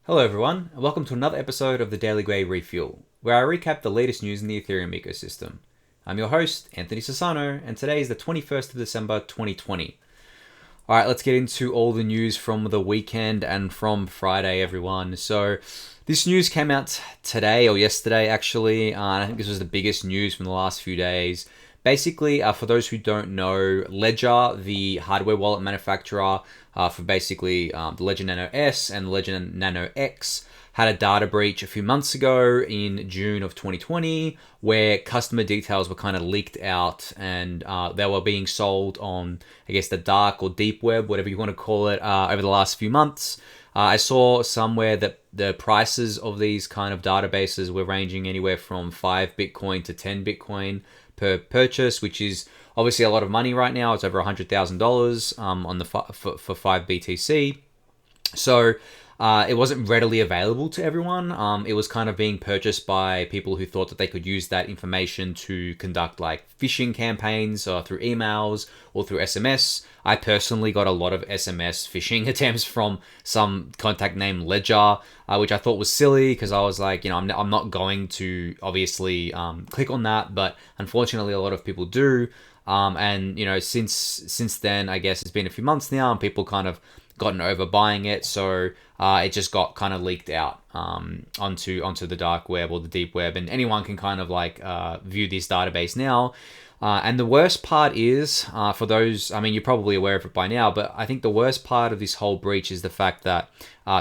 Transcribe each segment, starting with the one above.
Hello, everyone, and welcome to another episode of the Daily Grey Refuel, where I recap the latest news in the Ethereum ecosystem. I'm your host, Anthony Sassano, and today is the 21st of December 2020. Alright, let's get into all the news from the weekend and from Friday, everyone. So, this news came out today, or yesterday actually, and I think this was the biggest news from the last few days. Basically, for those who don't know, Ledger, the hardware wallet manufacturer for basically the Ledger Nano S and the Ledger Nano X, had a data breach a few months ago in June of 2020 where customer details were kind of leaked out and they were being sold on, I guess, the dark or deep web, whatever you want to call it, over the last few months. I saw somewhere that the prices of these kind of databases were ranging anywhere from 5 Bitcoin to 10 Bitcoin per purchase, which is obviously a lot of money right now. It's over $100,000 on the for 5 BTC. So it wasn't readily available to everyone. It was kind of being purchased by people who thought that they could use that information to conduct like phishing campaigns through emails or through SMS. I personally got a lot of SMS phishing attempts from some contact named Ledger, which I thought was silly because I was like, I'm not going to obviously click on that, but unfortunately a lot of people do. And since then, I guess it's been a few months now, and people kind of gotten over buying it, so it just got kind of leaked out onto the dark web or the deep web, and anyone can kind of like view this database now. And the worst part is, for those, I mean, you're probably aware of it by now, but I think the worst part of this whole breach is the fact that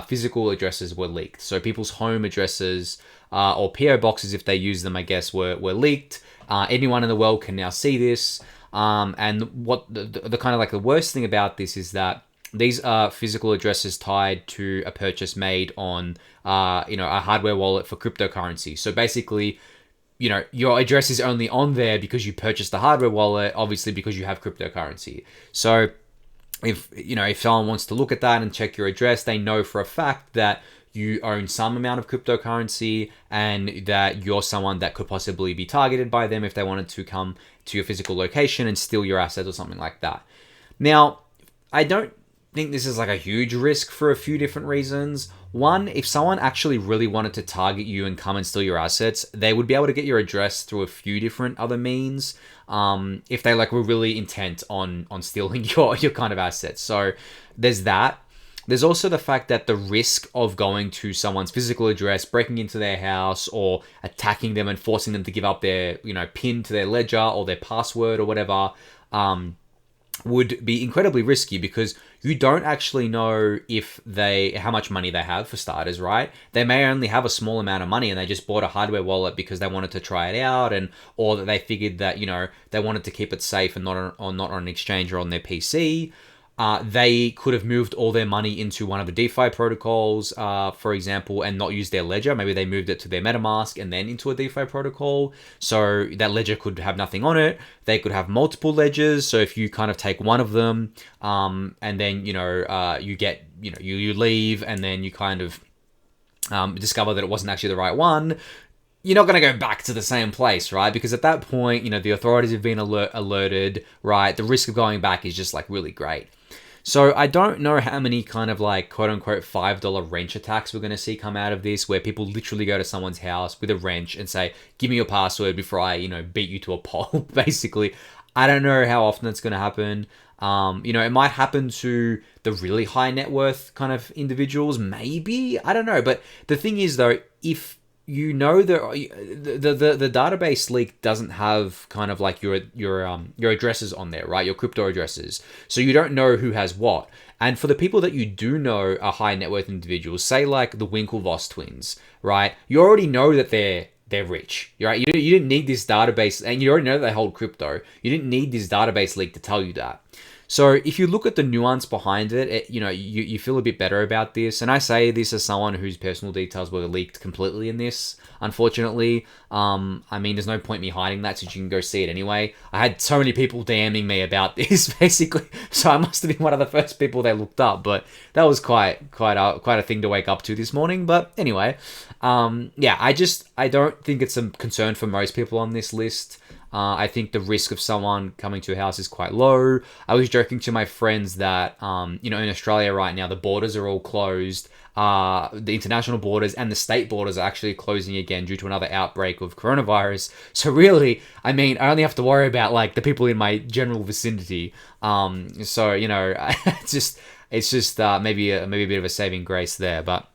physical addresses were leaked. So people's home addresses or PO boxes, if they use them, I guess, were leaked. Anyone in the world can now see this. And what the kind of like the worst thing about this is that these are physical addresses tied to a purchase made on, a hardware wallet for cryptocurrency. So basically, your address is only on there because you purchased the hardware wallet, obviously because you have cryptocurrency. So if someone wants to look at that and check your address, they know for a fact that you own some amount of cryptocurrency and that you're someone that could possibly be targeted by them if they wanted to come to your physical location and steal your assets or something like that. Now, I don't think this is like a huge risk for a few different reasons. One, if someone actually really wanted to target you and come and steal your assets, they would be able to get your address through a few different other means. If they were really intent on stealing your kind of assets. So there's that. There's also the fact that the risk of going to someone's physical address, breaking into their house, or attacking them and forcing them to give up their, PIN to their ledger or their password or whatever, would be incredibly risky because you don't actually know how much money they have, for starters, right? They may only have a small amount of money and they just bought a hardware wallet because they wanted to try it out, or that they figured that, they wanted to keep it safe and not on an exchange or on their PC. They could have moved all their money into one of the DeFi protocols, for example, and not use their ledger. Maybe they moved it to their MetaMask and then into a DeFi protocol. So that ledger could have nothing on it. They could have multiple ledgers. So if you kind of take one of them, and then, you get, you leave and then you kind of discover that it wasn't actually the right one, you're not going to go back to the same place, right? Because at that point, the authorities have been alerted, right? The risk of going back is just really great. So I don't know how many kind of quote unquote $5 wrench attacks we're going to see come out of this, where people literally go to someone's house with a wrench and say, give me your password before I, beat you to a pulp, basically. I don't know how often it's going to happen. It might happen to the really high net worth kind of individuals, maybe. I don't know. But the thing is, though, if the database leak doesn't have kind of your addresses on there, right? Your crypto addresses. So you don't know who has what. And for the people that you do know are high net worth individuals, say like the Winklevoss twins, right? You already know that they're rich, right? You didn't need this database, and you already know that they hold crypto. You didn't need this database leak to tell you that. So if you look at the nuance behind it, you feel a bit better about this. And I say this as someone whose personal details were leaked completely in this, unfortunately. There's no point me hiding that, since you can go see it anyway. I had so many people DMing me about this, basically. So I must have been one of the first people they looked up. But that was quite a thing to wake up to this morning. But anyway, I don't think it's a concern for most people on this list. I think the risk of someone coming to your house is quite low. I was joking to my friends that, in Australia right now, the borders are all closed. The international borders and the state borders are actually closing again due to another outbreak of coronavirus. So really, I mean, I only have to worry about like the people in my general vicinity. So it's just maybe a bit of a saving grace there, but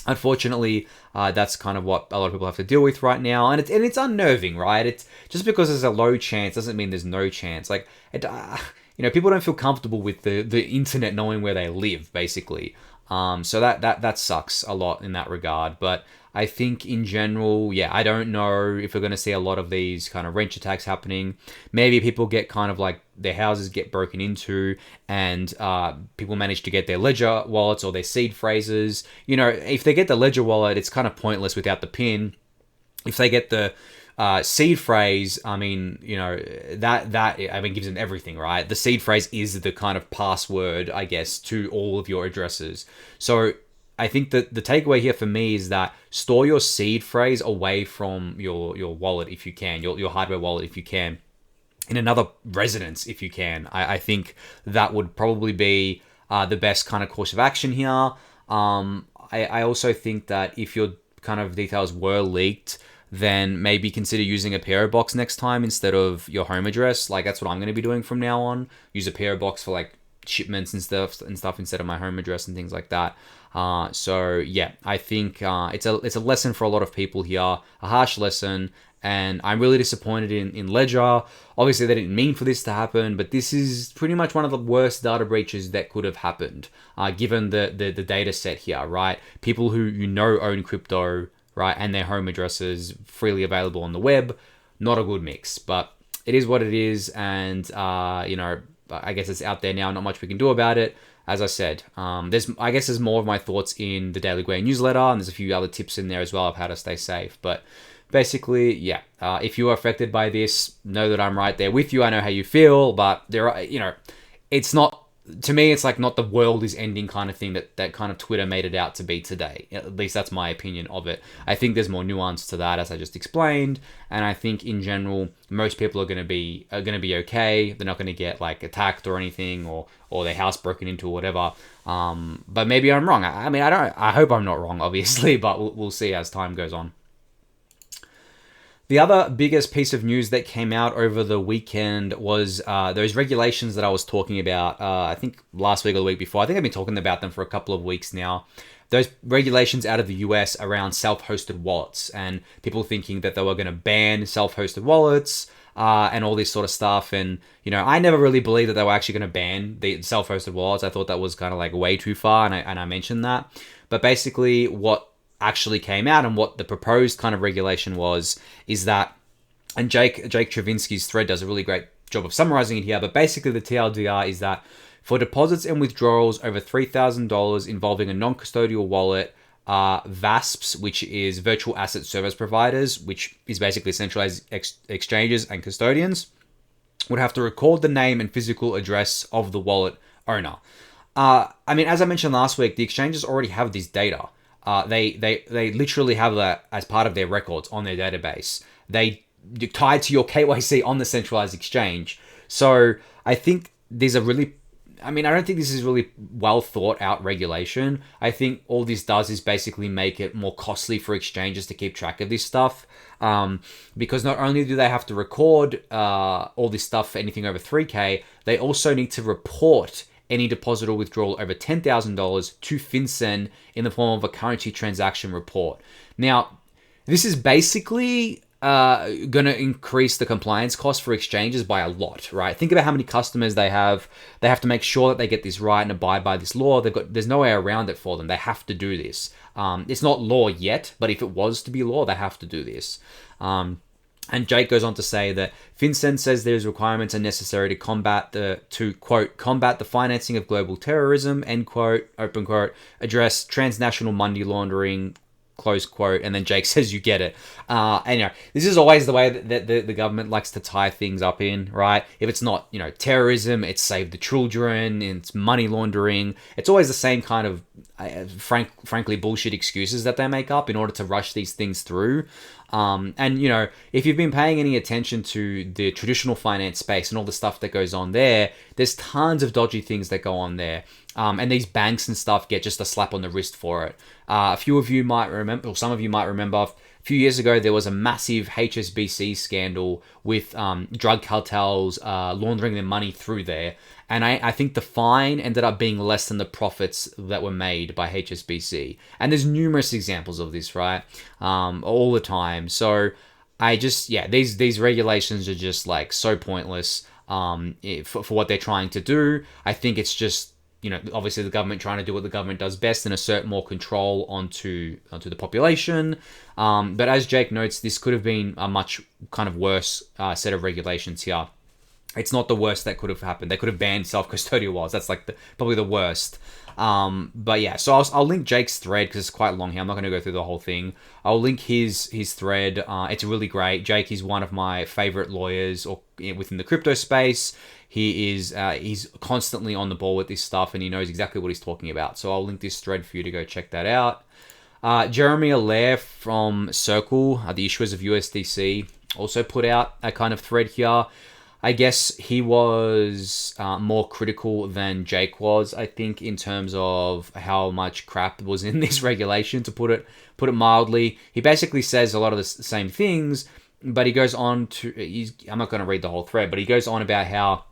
unfortunately, that's kind of what a lot of people have to deal with right now, and it's unnerving, right? It's just because there's a low chance doesn't mean there's no chance. Like, people don't feel comfortable with the internet knowing where they live, basically. So that sucks a lot in that regard. But I think in general, yeah, I don't know if we're going to see a lot of these kind of wrench attacks happening. Maybe people get kind of like their houses get broken into, and people manage to get their Ledger wallets or their seed phrases. If they get the Ledger wallet, it's kind of pointless without the PIN. If they get the seed phrase, I mean, that gives them everything, right? The seed phrase is the kind of password, I guess, to all of your addresses. So I think that the takeaway here for me is that store your seed phrase away from your wallet if you can, your hardware wallet if you can, in another residence if you can. I think that would probably be the best kind of course of action here. I also think that if your kind of details were leaked, then maybe consider using a PO box next time instead of your home address. Like, that's what I'm going to be doing from now on. Use a PO box for like shipments and stuff instead of my home address and things like that. So yeah, I think it's a lesson for a lot of people here, a harsh lesson, and I'm really disappointed in Ledger. Obviously, they didn't mean for this to happen, but this is pretty much one of the worst data breaches that could have happened, given the data set here, right? People who own crypto, right, and their home addresses freely available on the web, not a good mix, but it is what it is, and I guess it's out there now, not much we can do about it. As I said, there's more of my thoughts in the Daily Grey newsletter, and there's a few other tips in there as well of how to stay safe. But basically, yeah, if you are affected by this, know that I'm right there with you. I know how you feel, but there are, it's not, to me, it's like not the world is ending kind of thing that kind of Twitter made it out to be today. At least that's my opinion of it. I think there's more nuance to that, as I just explained, and I think in general most people are going to be okay. They're not going to get like attacked or anything, or their house broken into or whatever. But maybe I'm wrong. I hope I'm not wrong, obviously, but we'll see as time goes on. The other biggest piece of news that came out over the weekend was those regulations that I was talking about, I think last week or the week before. I think I've been talking about them for a couple of weeks now. Those regulations out of the US around self-hosted wallets, and people thinking that they were going to ban self-hosted wallets and all this sort of stuff. And, I never really believed that they were actually going to ban the self-hosted wallets. I thought that was kind of like way too far, and I mentioned that. But basically what actually came out and what the proposed kind of regulation was is that, and Jake Travinsky's thread does a really great job of summarizing it here, but basically the TLDR is that for deposits and withdrawals over $3,000 involving a non-custodial wallet, VASPs, which is virtual asset service providers, which is basically centralized exchanges and custodians, would have to record the name and physical address of the wallet owner. As I mentioned last week, the exchanges already have this data. They literally have that as part of their records on their database. They tied to your KYC on the centralized exchange. So I think these are really, I don't think this is really well thought out regulation. I think all this does is basically make it more costly for exchanges to keep track of this stuff. Because not only do they have to record all this stuff for anything over 3K, they also need to report any deposit or withdrawal over $10,000 to FinCEN in the form of a currency transaction report. Now, this is basically going to increase the compliance cost for exchanges by a lot, right? Think about how many customers they have. They have to make sure that they get this right and abide by this law. There's no way around it for them. They have to do this. It's not law yet, but if it was to be law, they have to do this. And Jake goes on to say that FinCEN says there's requirements are necessary to quote, combat the financing of global terrorism, end quote, open quote, address transnational money laundering, close quote, and then Jake says you get it. And this is always the way that the government likes to tie things up in, right? If it's not, terrorism, it's save the children, it's money laundering. It's always the same kind of frankly bullshit excuses that they make up in order to rush these things through. And if you've been paying any attention to the traditional finance space and all the stuff that goes on there's tons of dodgy things that go on there. And these banks and stuff get just a slap on the wrist for it. A few of you might remember, or some of you might remember, a few years ago, there was a massive HSBC scandal with drug cartels laundering their money through there. And I think the fine ended up being less than the profits that were made by HSBC. And there's numerous examples of this, right? All the time. So these regulations are just like so pointless for what they're trying to do. I think it's just, obviously the government trying to do what the government does best and assert more control onto the population. But as Jake notes, this could have been a much kind of worse set of regulations here. It's not the worst that could have happened. They could have banned self-custodial wallets. That's like probably the worst. But yeah, so I'll link Jake's thread because it's quite long here. I'm not going to go through the whole thing. I'll link his thread. It's really great. Jake is one of my favorite lawyers within the crypto space. He's constantly on the ball with this stuff and he knows exactly what he's talking about. So I'll link this thread for you to go check that out. Jeremy Allaire from Circle, the issuers of USDC, also put out a kind of thread here. I guess he was more critical than Jake was, I think, in terms of how much crap was in this regulation, to put it mildly. He basically says a lot of the same things, but he goes on to... I'm not going to read the whole thread, but he goes on about how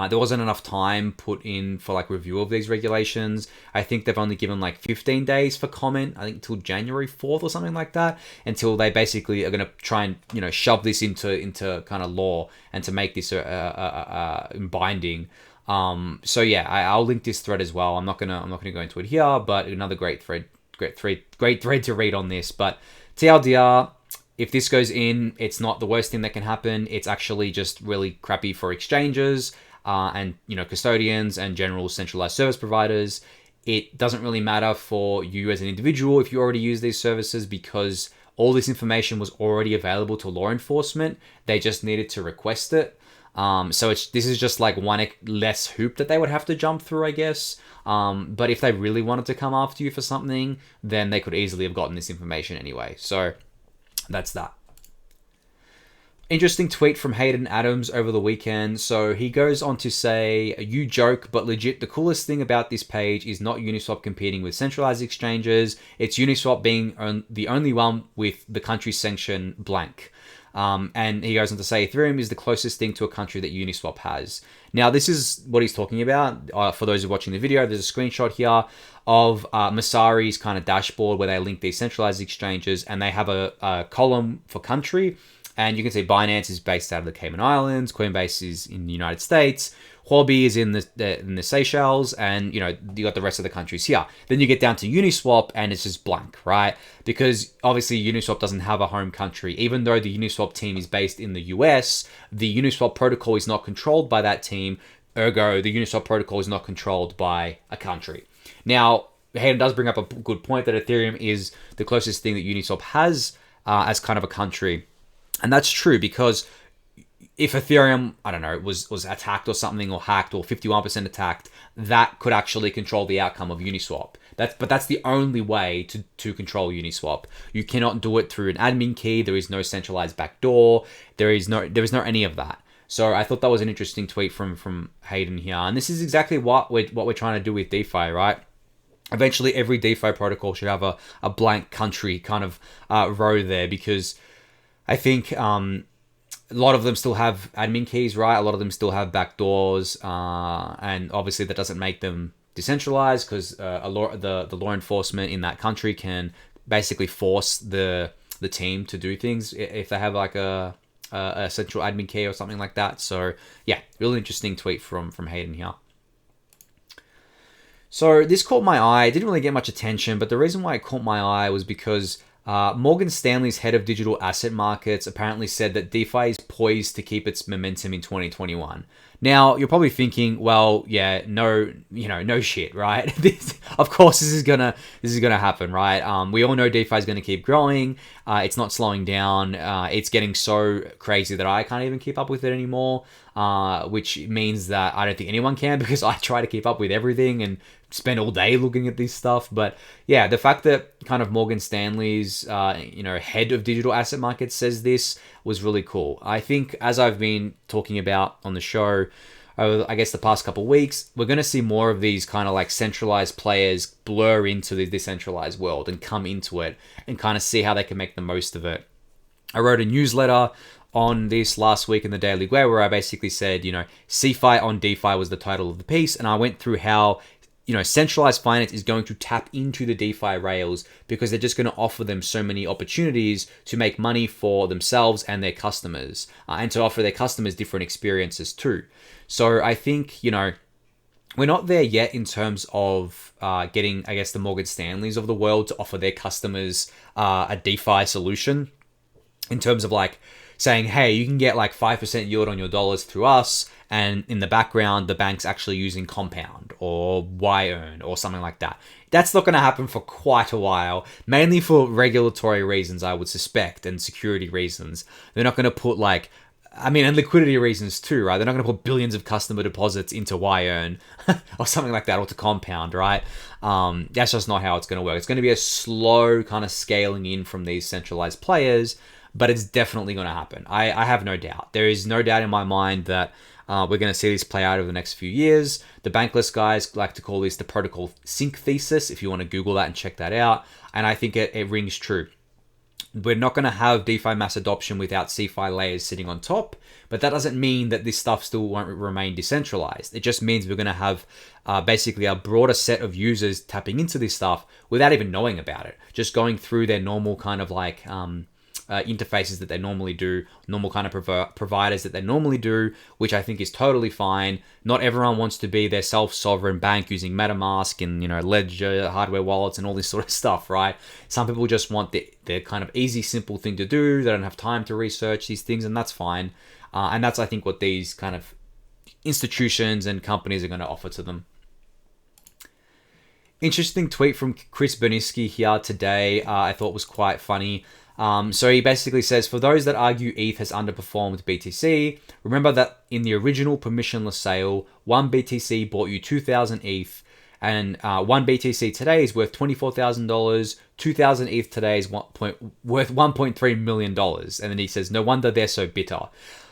there wasn't enough time put in for review of these regulations. I think they've only given 15 days for comment, I think till January 4th or something like that, until they basically are going to try and shove this into kind of law and to make this binding. So yeah, I'll link this thread as well. I'm not gonna go into it here, but another great thread to read on this. But TLDR, if this goes in, it's not the worst thing that can happen. It's actually just really crappy for exchanges and custodians and general centralized service providers. It doesn't really matter for you as an individual if you already use these services, because all this information was already available to law enforcement. They just needed to request it. So this is just one less hoop that they would have to jump through, I guess. But if they really wanted to come after you for something, then they could easily have gotten this information anyway. So that's that. Interesting tweet from Hayden Adams over the weekend. So he goes on to say, you joke, but legit, the coolest thing about this page is not Uniswap competing with centralized exchanges. It's Uniswap being the only one with the country sanction blank. And he goes on to say, Ethereum is the closest thing to a country that Uniswap has. Now, this is what he's talking about. For those who are watching the video, there's a screenshot here of Messari's kind of dashboard where they link these centralized exchanges, and they have a column for country. And you can see Binance is based out of the Cayman Islands, Coinbase is in the United States, Huobi is in the Seychelles, and you got the rest of the countries here. Then you get down to Uniswap, and it's just blank, right? Because obviously Uniswap doesn't have a home country. Even though the Uniswap team is based in the US, the Uniswap protocol is not controlled by that team. Ergo, the Uniswap protocol is not controlled by a country. Now, Hayden does bring up a good point that Ethereum is the closest thing that Uniswap has as kind of a country. And that's true, because if Ethereum, I don't know, was attacked or something, or hacked, or 51% attacked, that could actually control the outcome of Uniswap. But that's the only way to control Uniswap. You cannot do it through an admin key. There is no centralized backdoor. There is no any of that. So I thought that was an interesting tweet from Hayden here. And this is exactly what we're trying to do with DeFi, right? Eventually, every DeFi protocol should have a blank country kind of row there, because I think a lot of them still have admin keys, right? A lot of them still have backdoors, and obviously that doesn't make them decentralized, because the law enforcement in that country can basically force the team to do things if they have a central admin key or something like that. So yeah, really interesting tweet from Hayden here. So this caught my eye. It didn't really get much attention, but the reason why it caught my eye was because Morgan Stanley's head of digital asset markets apparently said that DeFi is poised to keep its momentum in 2021. Now, you're probably thinking, well, yeah, no, no shit, right? Of course, this is gonna happen, right? We all know DeFi is gonna keep growing. It's not slowing down. It's getting so crazy that I can't even keep up with it anymore. Which means that I don't think anyone can, because I try to keep up with everything and spend all day looking at this stuff. But yeah, the fact that kind of Morgan Stanley's head of digital asset markets says this was really cool. I think, as I've been talking about on the show over, I guess, the past couple of weeks, we're going to see more of these kind of like centralized players blur into the decentralized world and come into it and kind of see how they can make the most of it. I wrote a newsletter on this last week in the Daily Gwei where I basically said, CeFi on DeFi was the title of the piece, and I went through how centralized finance is going to tap into the DeFi rails because they're just going to offer them so many opportunities to make money for themselves and their customers, and to offer their customers different experiences too. So I think, we're not there yet in terms of getting, I guess, the Morgan Stanleys of the world to offer their customers a DeFi solution in terms of like saying, hey, you can get like 5% yield on your dollars through us, and in the background, the bank's actually using Compound or YEarn or something like that. That's not going to happen for quite a while, mainly for regulatory reasons, I would suspect, and security reasons. They're not going to put and liquidity reasons too, right? They're not going to put billions of customer deposits into YEarn or something like that, or to Compound, right? That's just not how it's going to work. It's going to be a slow kind of scaling in from these centralized players, but it's definitely going to happen. I have no doubt. There is no doubt in my mind that we're going to see this play out over the next few years. The Bankless guys like to call this the protocol sink thesis, if you want to Google that and check that out. And I think it rings true. We're not going to have DeFi mass adoption without CeFi layers sitting on top, but that doesn't mean that this stuff still won't remain decentralized. It just means we're going to have basically a broader set of users tapping into this stuff without even knowing about it, just going through their normal kind of like interfaces that they normally do, normal kind of providers that they normally do, which I think is totally fine. Not everyone wants to be their self-sovereign bank using MetaMask and Ledger, hardware wallets, and all this sort of stuff, right? Some people just want the kind of easy, simple thing to do. They don't have time to research these things, and that's fine. And that's, I think, what these kind of institutions and companies are going to offer to them. Interesting tweet from Chris Berniski here today. I thought was quite funny. So he basically says, for those that argue ETH has underperformed BTC, remember that in the original permissionless sale, 1 BTC bought you 2,000 ETH, and 1 BTC today is worth $24,000. 2,000 ETH today is worth $1.3 million. And then he says, no wonder they're so bitter.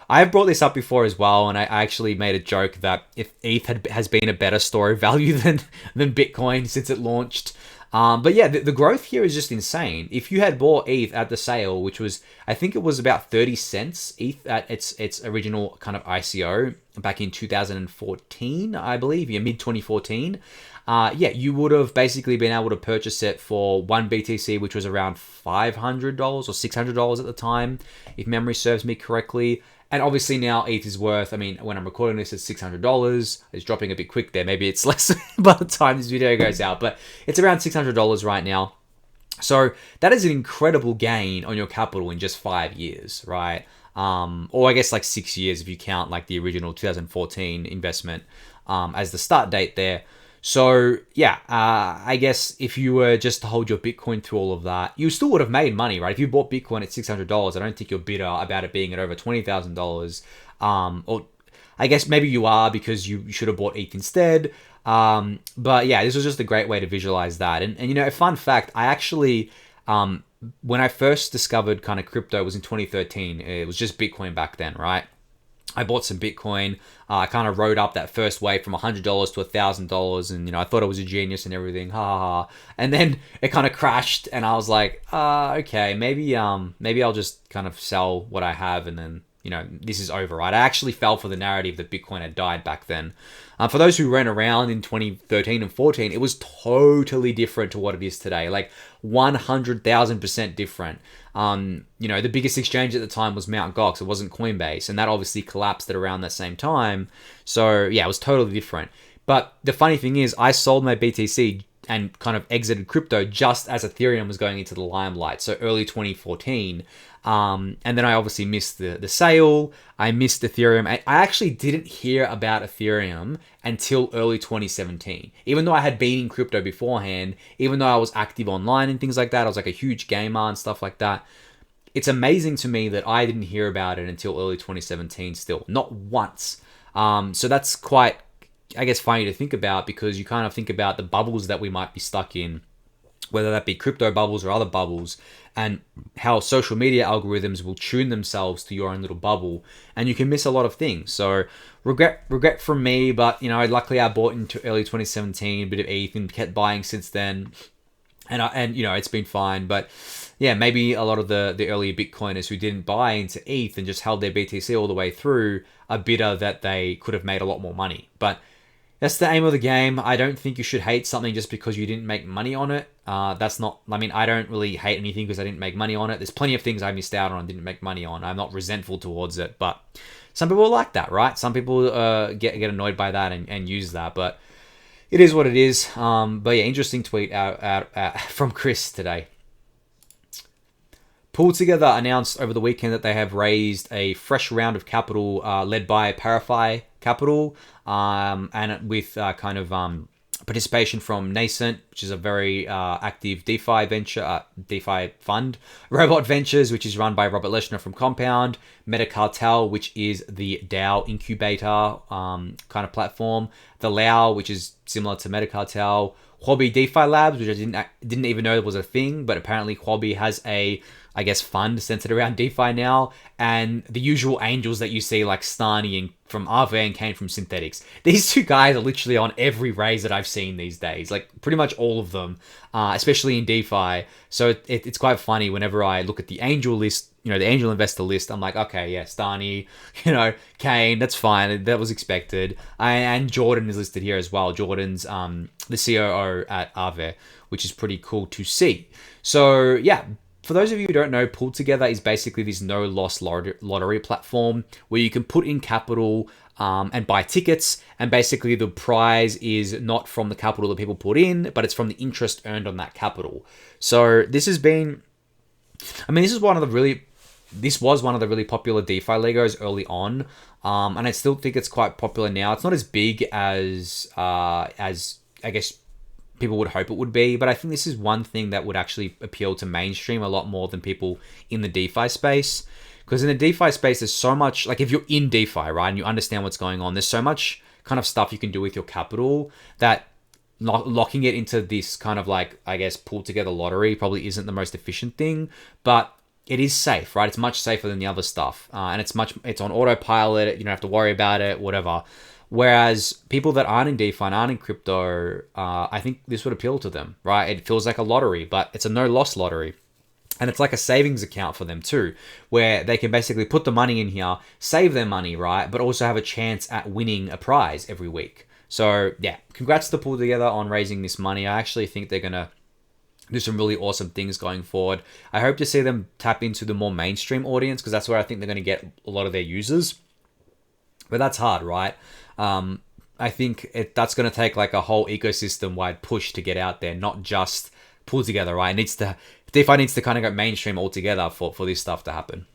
I've brought this up before as well, and I actually made a joke that if ETH has been a better store of value than Bitcoin since it launched. But yeah, the growth here is just insane. If you had bought ETH at the sale, which was, I think it was about 30 cents ETH at its original kind of ICO back in 2014, I believe, mid 2014. You would have basically been able to purchase it for 1 BTC, which was around $500 or $600 at the time, if memory serves me correctly. And obviously now ETH is worth, when I'm recording this, it's $600. It's dropping a bit quick there. Maybe it's less by the time this video goes out, but it's around $600 right now. So that is an incredible gain on your capital in just 5 years, right? Or I guess like 6 years if you count like the original 2014 investment as the start date there. So yeah, I guess if you were just to hold your Bitcoin through all of that, you still would have made money, right? If you bought Bitcoin at $600, I don't think you're bitter about it being at over $20,000. Or I guess maybe you are because you should have bought ETH instead. But yeah, this was just a great way to visualize that. And a fun fact, I actually, when I first discovered kind of crypto, it was in 2013. It was just Bitcoin back then, right? I bought some Bitcoin. I kind of rode up that first wave from $100 to $1,000, and I thought I was a genius and everything, ha ha ha. And then it kind of crashed, and I was like, okay, maybe I'll just kind of sell what I have, and then this is over, right? I actually fell for the narrative that Bitcoin had died back then. For those who ran around in 2013 and 14, it was totally different to what it is today, like 100,000% different. The biggest exchange at the time was Mt. Gox. It wasn't Coinbase, and that obviously collapsed at around that same time. So yeah, it was totally different. But the funny thing is, I sold my BTC and kind of exited crypto just as Ethereum was going into the limelight, so early 2014. And then I obviously missed the sale. I missed Ethereum. I actually didn't hear about Ethereum until early 2017. Even though I had been in crypto beforehand, even though I was active online and things like that, I was like a huge gamer and stuff like that. It's amazing to me that I didn't hear about it until early 2017 still. Not once. So that's quite, I guess, funny to think about, because you kind of think about the bubbles that we might be stuck in, whether that be crypto bubbles or other bubbles, and how social media algorithms will tune themselves to your own little bubble, and you can miss a lot of things. So regret from me, but luckily I bought into early 2017, a bit of ETH, and kept buying since then, and it's been fine. But yeah, maybe a lot of the earlier Bitcoiners who didn't buy into ETH and just held their BTC all the way through are bitter that they could have made a lot more money. But that's the aim of the game. I don't think you should hate something just because you didn't make money on it. That's not, I don't really hate anything because I didn't make money on it. There's plenty of things I missed out on and didn't make money on. I'm not resentful towards it, but some people like that, right? Some people get annoyed by that and use that, but it is what it is. But yeah, interesting tweet out from Chris today. Pool Together announced over the weekend that they have raised a fresh round of capital led by Parify Capital, and with participation from Nascent, which is a very active DeFi venture, DeFi fund, Robot Ventures, which is run by Robert Leshner from Compound, Metacartel, which is the DAO incubator kind of platform, the Lao, which is similar to Metacartel, Huobi DeFi Labs, which I didn't even know was a thing, but apparently Huobi has a, I guess, fund centered around DeFi now, and the usual angels that you see like Stani and from Aave and Kane from Synthetics. These two guys are literally on every raise that I've seen these days, like pretty much all of them, especially in DeFi. So it's quite funny whenever I look at the angel list, the angel investor list. I'm like, okay, yeah, Stani, Kane, that's fine, that was expected. And Jordan is listed here as well. Jordan's the COO at Aave, which is pretty cool to see. So yeah. For those of you who don't know, Pool Together is basically this no-loss lottery platform where you can put in capital and buy tickets, and basically the prize is not from the capital that people put in, but it's from the interest earned on that capital. So this has been, this was one of the really popular DeFi Legos early on, and I still think it's quite popular now. It's not as big as I guess people would hope it would be, but I think this is one thing that would actually appeal to mainstream a lot more than people in the DeFi space. Because in the DeFi space, there's so much, like if you're in DeFi, right, and you understand what's going on, there's so much kind of stuff you can do with your capital that locking it into this kind of like, I guess, pulled together lottery probably isn't the most efficient thing, but it is safe, right? It's much safer than the other stuff. And it's on autopilot. You don't have to worry about it, whatever. Whereas people that aren't in DeFi and aren't in crypto, I think this would appeal to them, right? It feels like a lottery, but it's a no-loss lottery. And it's like a savings account for them too, where they can basically put the money in here, save their money, right? But also have a chance at winning a prize every week. So yeah, congrats to Pool Together on raising this money. I actually think they're going to do some really awesome things going forward. I hope to see them tap into the more mainstream audience, because that's where I think they're going to get a lot of their users. But that's hard, right? I think that's going to take like a whole ecosystem-wide push to get out there, not just Pool Together, right? DeFi needs to kind of go mainstream altogether for this stuff to happen.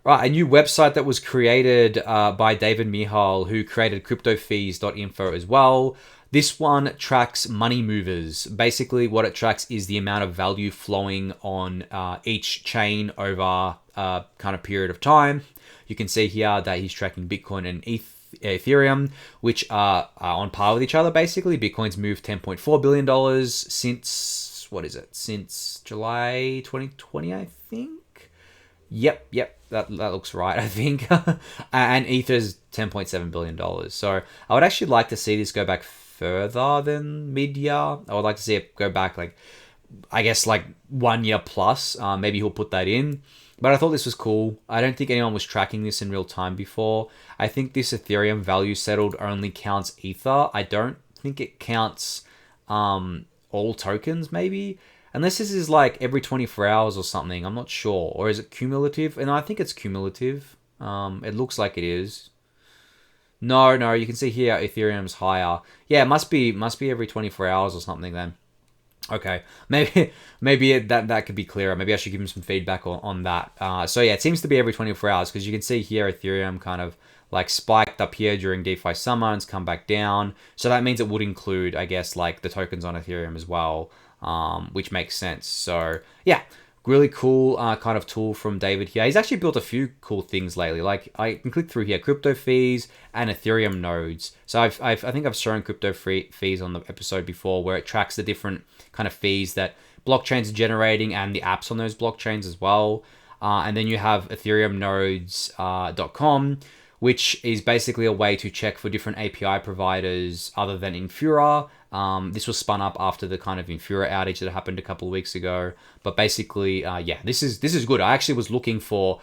Right, a new website that was created by David Mihal, who created cryptofees.info as well. This one tracks money movers. Basically, what it tracks is the amount of value flowing on each chain over a kind of period of time. You can see here that he's tracking Bitcoin and Ethereum, which are on par with each other, basically. Bitcoin's moved $10.4 billion since July 2020, I think? Yep, that looks right, I think. And Ether's $10.7 billion. So I would actually like to see this go back further than mid-year. I would like to see it go back, like, I guess, like 1 year plus. Maybe he'll put that in. But I thought this was cool. I don't think anyone was tracking this in real time before. I think this Ethereum value settled only counts Ether. I don't think it counts all tokens, maybe. Unless this is like every 24 hours or something. I'm not sure. Or is it cumulative? And I think it's cumulative. It looks like it is. No, you can see here Ethereum's higher. Yeah, it must be every 24 hours or something then. Okay, maybe that could be clearer. Maybe I should give him some feedback on that. So yeah, it seems to be every 24 hours because you can see here Ethereum kind of like spiked up here during DeFi summer and it's come back down. So that means it would include, I guess, like the tokens on Ethereum as well, which makes sense. So yeah, really cool kind of tool from David here. He's actually built a few cool things lately. Like I can click through here, crypto fees and Ethereum nodes. So I think I've shown crypto fees on the episode before where it tracks the different kind of fees that blockchains are generating and the apps on those blockchains as well. And then you have Ethereum nodes.com, which is basically a way to check for different API providers other than Infura. This was spun up after the kind of Infura outage that happened a couple of weeks ago. But basically, yeah, this is good. I actually was looking for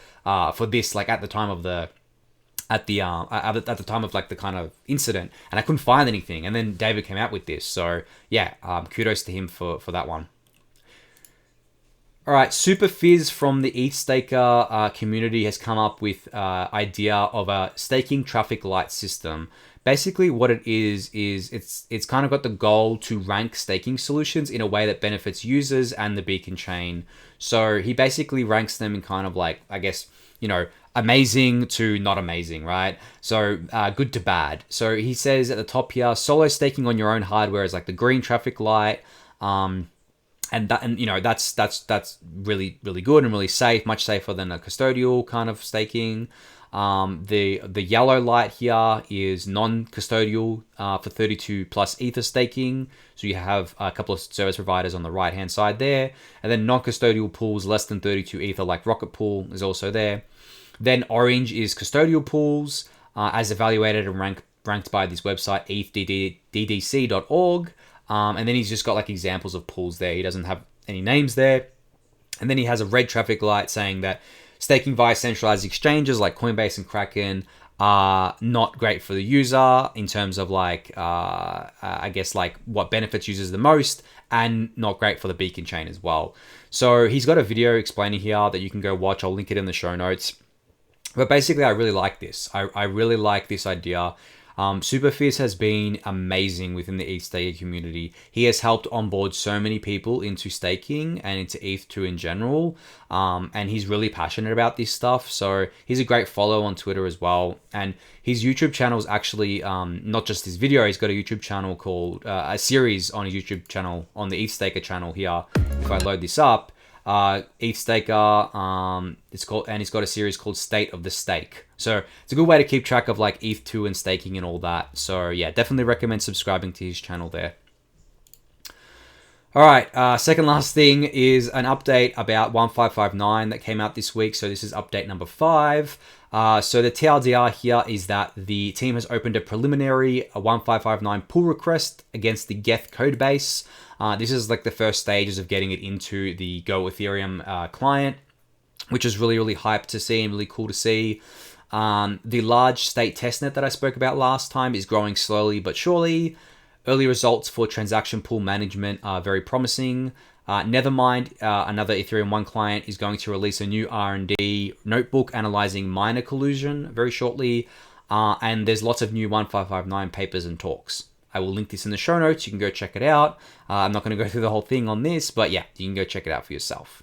this like at the time of the at the time of like the kind of incident, and I couldn't find anything. And then David came out with this, so yeah, kudos to him for that one. All right, Super Fizz from the ETHStaker community has come up with idea of a staking traffic light system. Basically, what it is it's kind of got the goal to rank staking solutions in a way that benefits users and the Beacon chain. So he basically ranks them in kind of like, I guess, amazing to not amazing, right? So good to bad. So he says at the top here, solo staking on your own hardware is like the green traffic light. And that's really good and really safe, much safer than a custodial kind of staking. The yellow light here is non-custodial for 32 plus Ether staking. So you have a couple of service providers on the right hand side there, and then non-custodial pools less than 32 Ether like Rocket Pool is also there. Then orange is custodial pools as evaluated and ranked by this website ethddc.org. And then he's just got like examples of pools there. He doesn't have any names there. And then he has a red traffic light saying that staking via centralized exchanges like Coinbase and Kraken are not great for the user in terms of like, I guess like what benefits users the most, and not great for the Beacon chain as well. So he's got a video explaining here that you can go watch. I'll link it in the show notes. But basically, I really like this. I really like this idea. Super Fizz has been amazing within the ETHStaker community. He has helped onboard so many people into staking and into ETH2 in general. And he's really passionate about this stuff. So he's a great follow on Twitter as well. And his YouTube channel is actually not just his video. He's got a YouTube channel called, a series on his YouTube channel, on the ETHStaker channel here. If I load this up, ETHStaker, it's called, and he's got a series called State of the Stake. So it's a good way to keep track of like ETH2 and staking and all that. So yeah, definitely recommend subscribing to his channel there. All right, second last thing is an update about 1559 that came out this week. So this is update number 5. So the TLDR here is that the team has opened a preliminary 1559 pull request against the Geth codebase. This is like the first stages of getting it into the Go Ethereum client, which is really hyped to see and really cool to see. The large state testnet that I spoke about last time is growing slowly but surely. Early results for transaction pool management are very promising. Nethermind, another Ethereum 1 client, is going to release a new R&D notebook analyzing miner collusion very shortly. And there's lots of new 1559 papers and talks. I will link this in the show notes. You can go check it out. I'm not going to go through the whole thing on this, but yeah, you can go check it out for yourself.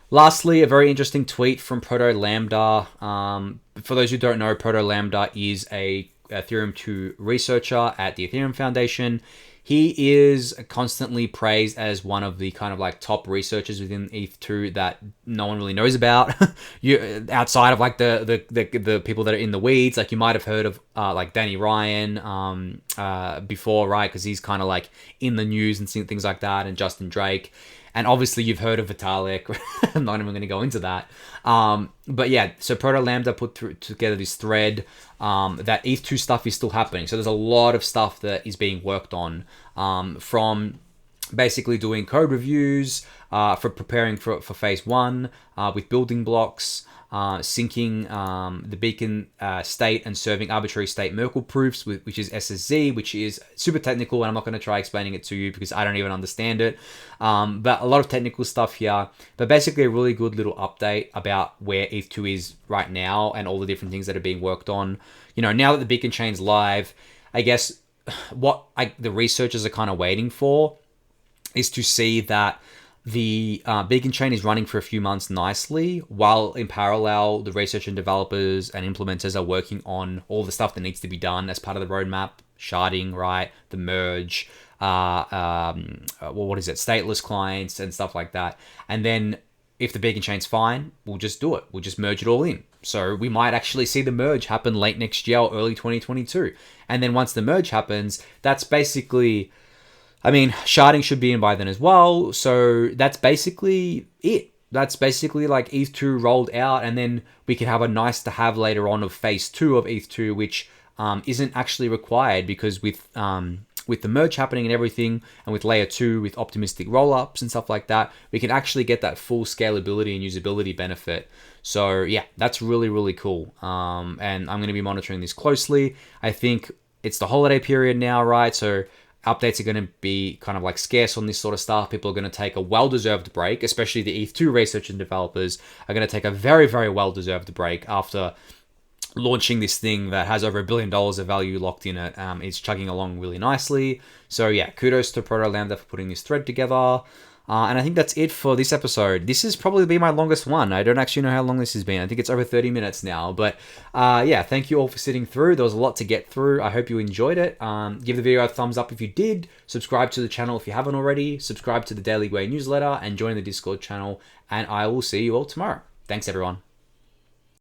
Lastly, a very interesting tweet from Proto Lambda. For those who don't know, Proto Lambda is a Ethereum 2 researcher at the Ethereum Foundation. He is constantly praised as one of the kind of like top researchers within ETH2 that no one really knows about. You outside of like the people that are in the weeds, like you might have heard of like Danny Ryan before, right? Because he's kind of like in the news and things like that, and Justin Drake. And obviously you've heard of Vitalik. I'm not even going to go into that. But yeah, so Proto Lambda put together this thread that ETH2 stuff is still happening. So there's a lot of stuff that is being worked on from basically doing code reviews for preparing for phase one with building blocks, syncing the beacon state and serving arbitrary state Merkle proofs, which is SSZ, which is super technical, and I'm not going to try explaining it to you because I don't even understand it. But a lot of technical stuff here, but basically a really good little update about where ETH2 is right now and all the different things that are being worked on. Now that the beacon chain's live, I guess what the researchers are kind of waiting for is to see that the beacon chain is running for a few months nicely, while in parallel, the research and developers and implementers are working on all the stuff that needs to be done as part of the roadmap, sharding, right? The merge, stateless clients and stuff like that. And then if the beacon chain's fine, we'll just do it. We'll just merge it all in. So we might actually see the merge happen late next year or early 2022. And then once the merge happens, that's basically... sharding should be in by then as well. So that's basically it. That's basically like ETH2 rolled out, and then we could have a nice to have later on of phase 2 of ETH2, which isn't actually required because with the merge happening and everything, and with layer 2 with optimistic rollups and stuff like that, we can actually get that full scalability and usability benefit. So yeah, that's really, really cool. And I'm going to be monitoring this closely. I think it's the holiday period now, right? So updates are going to be kind of like scarce on this sort of stuff. People are going to take a well-deserved break, especially the ETH2 research and developers are going to take a very, very well-deserved break after launching this thing that has over $1 billion of value locked in it. It's chugging along really nicely. So yeah, kudos to Proto Lambda for putting this thread together. And I think that's it for this episode. This has probably been my longest one. I don't actually know how long this has been. I think it's over 30 minutes now. But yeah, thank you all for sitting through. There was a lot to get through. I hope you enjoyed it. Give the video a thumbs up if you did. Subscribe to the channel if you haven't already. Subscribe to the Daily Gwei newsletter and join the Discord channel. And I will see you all tomorrow. Thanks, everyone.